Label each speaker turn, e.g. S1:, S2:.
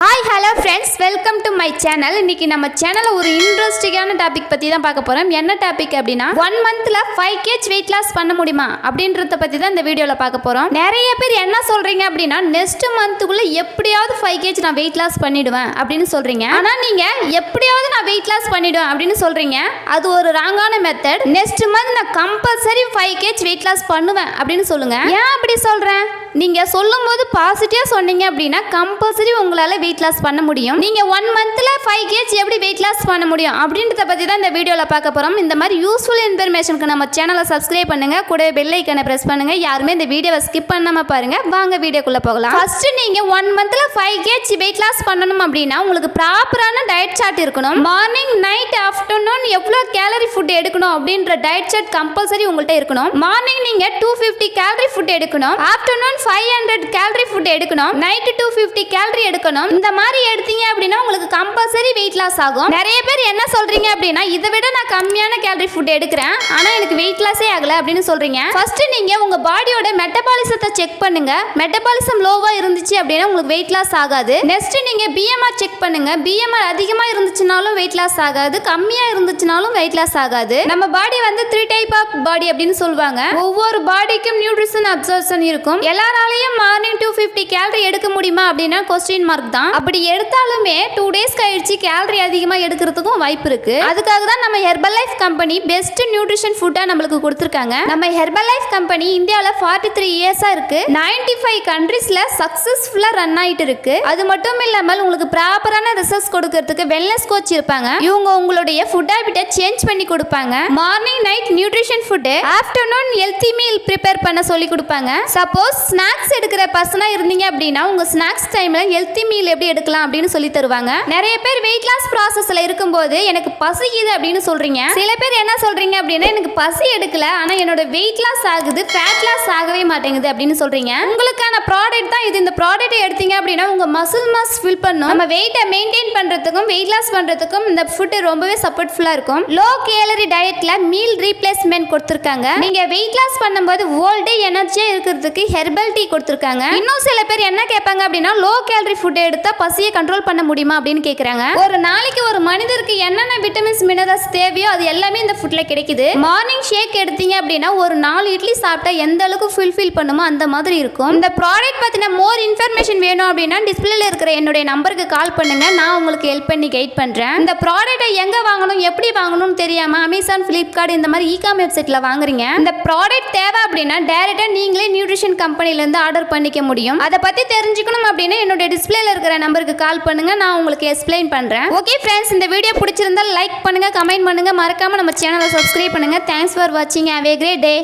S1: Hi hello friends, welcome to my channel. இன்னைக்கு நம்ம சேனலில் ஒரு இன்ட்ரெஸ்டிங்கான டாபிக் பற்றி தான் பார்க்க போகிறோம். என்ன டாபிக் அப்படின்னா 1 மந்த்தில் 5 kg வெயிட் லாஸ் பண்ண முடியுமா அப்படின்றத பற்றி தான் இந்த வீடியோவில் பார்க்க போகிறோம். நிறைய பேர் என்ன சொல்கிறீங்க அப்படின்னா நெக்ஸ்ட் மந்த்துக்குள்ளே எப்படியாவது 5 kg நான் வெயிட் லாஸ் பண்ணிவிடுவேன் அப்படின்னு சொல்கிறீங்க. ஆனால் நீங்கள் எப்படியாவது நான் வெயிட் லாஸ் பண்ணிவிடுவேன் அப்படின்னு சொல்கிறீங்க. அது ஒரு ராங்கான மெத்தட். நெக்ஸ்ட் மந்த் நான் கம்பல்சரி 5 kg வெயிட் லாஸ் பண்ணுவேன் அப்படின்னு சொல்லுங்கள். ஏன் அப்படி சொல்கிறேன்? நீங்கள் சொல்லும்போது பாசிட்டிவாக சொன்னீங்க அப்படின்னா கம்பல்சரி உங்களால் வெயிட் லாஸ் பண்ண முடியும். நீங்கள் 1 மந்த்தில் 5 kg எப்படி வெயிட் லாஸ் பண்ண முடியும் அப்படின்றத பற்றி தான் இந்த வீடியோவில் பார்க்க போகிறோம். இந்த மாதிரி யூஸ்ஃபுல் இன்ஃபர்மேஷனுக்கு நம்ம சேனலை சப்ஸ்கிரைப் பண்ணுங்கள், கூட பெல் ஐக்கனை ப்ரெஸ் பண்ணுங்கள். யாருமே இந்த வீடியோவை ஸ்கிப் பண்ணாமல் பாருங்கள். வாங்க வீடியோக்குள்ளே போகலாம். ஃபர்ஸ்ட் நீங்கள் 1 மந்த்தில் 5 kg வெயிட் லாஸ் பண்ணணும் அப்படின்னா உங்களுக்கு ப்ராப்பரான டயட் சார்ட் இருக்கணும். மார்னிங், நைட், ஆஃப்டர்நூன் எவ்வளோ கேலரி ஃபுட் எடுக்கணும் அப்படின்ற டயட் சார்ட் கம்பல்சரி உங்கள்கிட்ட இருக்கணும். மார்னிங் நீங்கள் 250 கேலரி ஃபுட் எடுக்கணும், ஆஃப்டர்நூன் 500 கேலரி ஃபுட் எடுக்கணும், நைட் 250 கேலரி எடுக்கணும். இந்த மாதிரி எடுத்தீங்க அப்படின்னா உங்களுக்கு கம்பல்சரி வெயிட் லாஸ் ஆகும். நிறைய பேர் என்ன சொல்றீங்க அப்படின்னா இதை விட நான் கம்மியான கேலரி ஃபுட் எடுக்கிறேன் ஆனா எனக்கு வெயிட் லாஸே ஆகல அப்படின்னு சொல்றீங்க. ஃபர்ஸ்ட் நீங்க உங்க பாடியோட மெட்டபாலிசத்தை செக் பண்ணுங்க. மெட்டபாலிசம் லோவா இருந்துச்சு அப்படின்னா உங்களுக்கு வெயிட் லாஸ் ஆகாது. நெக்ஸ்ட் நீங்க பிஎம்ஆர் செக் பண்ணுங்க. பிஎம்ஆர் அதிகமா இருந்துச்சுனாலும் வெயிட் லாஸ் ஆகாது, கம்மியா இருந்துச்சுனாலும் வெயிட் லாஸ் ஆகாது. நம்ம பாடி வந்து 3 டைப் ஆஃப் பாடி அப்படின்னு சொல்லுவாங்க. ஒவ்வொரு பாடிக்கும் நியூட்ரிஷன் அப்சர்ப்ஷன் இருக்கும். எல்லாராலையும் மார்னிங் 250 கேலரி எடுக்க முடியுமா அப்படின்னா கொஸ்டின் மார்க் தான். அப்படி எடுத்தாலுமே 2 டேஸ் கழிச்சு கேலரி அதிகமாக எடுக்கிறதுக்கும் வாய்ப்பு இருக்கு. அதுக்காக தான் நம்ம herbal life company best nutrition ஃபுட்டா நம்மளுக்கு கொடுத்துருக்காங்க. நம்ம ஹெர்பல் லைஃப் கம்பெனி இந்தியாவில் 43 இயர்ஸா இருக்கு. 95 கண்ட்ரீஸ்ல சக்சஸ்ஃபுல்லா ரன் ஆயிட்டு இருக்கு. அது மட்டும் இல்லாமல் உங்களுக்கு ப்ராப்பரான ரிசல்ட்ஸ் கொடுக்கறதுக்கு வெல்னஸ் கோச் இருப்பாங்க. இவங்க உங்களுடைய ஃபுட் ஹேபிட்டை சேஞ்ச் பண்ணி கொடுப்பாங்க. Morning, night nutrition food, afternoon healthy meal prepare பண்ண சொல்லி கொடுப்பாங்க. சப்போஸ் ஸ்நாக்ஸ் எடுக்கிற பர்சனா இருந்தீங்க அப்படின்னா உங்க ஸ்நாக்ஸ் டைம்ல ஹெல்த்தி மீல் எப்படி எடுக்கலாம் அப்படின்னு சொல்லி தருவாங்க. நிறைய பேர் வெயிட் லாஸ் ப்ராசஸ்ல இருக்கும்போது எனக்கு பசிக்குது அப்படின்னு சொல்றீங்க. சில பேர் என்ன சொல்றீங்க அப்படின்னா எனக்கு பசி எடுக்கல ஆனா என்னோட வெயிட் லாஸ் ஆகுது, ஃபேட் லாஸ் ஆகவே மாட்டேங்குது அப்படின்னு சொல்றீங்க. உங்களுக்கான ப்ராடக்ட் தான் இது. இந்த ப்ராடக்ட் எடுத்தீங்க அப்படின்னா உங்க மசில் மாஸ் ஃபில் பண்ணும். நம்ம வெயிட்டை மெயின்டைன் பண்றதுக்கும் வெயிட் லாஸ் பண்றதுக்கும் இந்த ஃபுட் ரொம்பவே சப்போர்ட்ஃபுல்லா இருக்கும். லோ கேலரி டயட்ல மீல் ரீப்ளேஸ்மெண்ட் கொடுத்திருக்காங்க. நீங்க வெயிட் லாஸ் பண்ணும்போது ஹோல் டே எனர்ஜியா இருக்கிறதுக்கு ஹெர்பல் டீ கொடுத்திருக்காங்க. இன்னும் சில பேர் என்ன கேட்பாங்க அப்படின்னா லோ கேலரி ஃபுட் எடுத்தா பசியை கண்ட்ரோல் பண்ண முடியுமா அப்படின்னு கேக்குறாங்க. ஒரு நாளைக்கு ஒரு மனிதருக்கு என்னென்ன விட்டமின்ஸ் மினரல்ஸ் தேவையோ அது எல்லாமே இந்த ஃபுட்ல கிடைக்குது. மார்னிங் ஷேக் எடுத்தீங்க அப்படின்னா ஒரு 4 இட்லி சாப்பிட்டா எந்த அளவுக்கு ஃபுல்ஃபில் பண்ணுமோ அந்த மாதிரி இருக்கும். இந்த ப்ராடக்ட் பத்தின மோர் இன்ஃபர்மேஷன் வேணும் அப்படின்னா டிஸ்பிளேல இருக்கிற என்னுடைய நம்பருக்கு கால் பண்ணுங்க, நான் உங்களுக்கு ஹெல்ப் பண்ணி கைட் பண்றேன். இந்த ப்ராடக்ட்டை எங்க வாங்கணும், எப்படி வாங்கணும்னு தெரியாம அமேசான், பிளிப்கார்ட் இந்த மாதிரி இ-காம் வெப்சைட்ல வாங்குறீங்க. இந்த ப்ராடக்ட் தேவை அப்படின்னா டைரக்டா நீங்களே நியூட்ரிஷன் கம்பெனில இருந்து ஆர்டர் பண்ணிக்க முடியும். அதை பத்தி தெரிஞ்சுக்கணும் அப்படின்னா என்னோட டிஸ்பிளேல இருக்கிற நம்பருக்கு கால் பண்ணுங்க, நான் உங்களுக்கு எக்ஸ்பிளைன் பண்றேன். ஓகே ஃப்ரெண்ட்ஸ், இந்த வீடியோ பிடிச்சிருந்தா லைக் பண்ணுங்க, கமெண்ட் பண்ணுங்க, மறக்காம நம்ம சேனலை சப்ஸ்கிரைப் பண்ணுங்க. தேங்க்ஸ் ஃபார் வாட்சிங். Have a great day.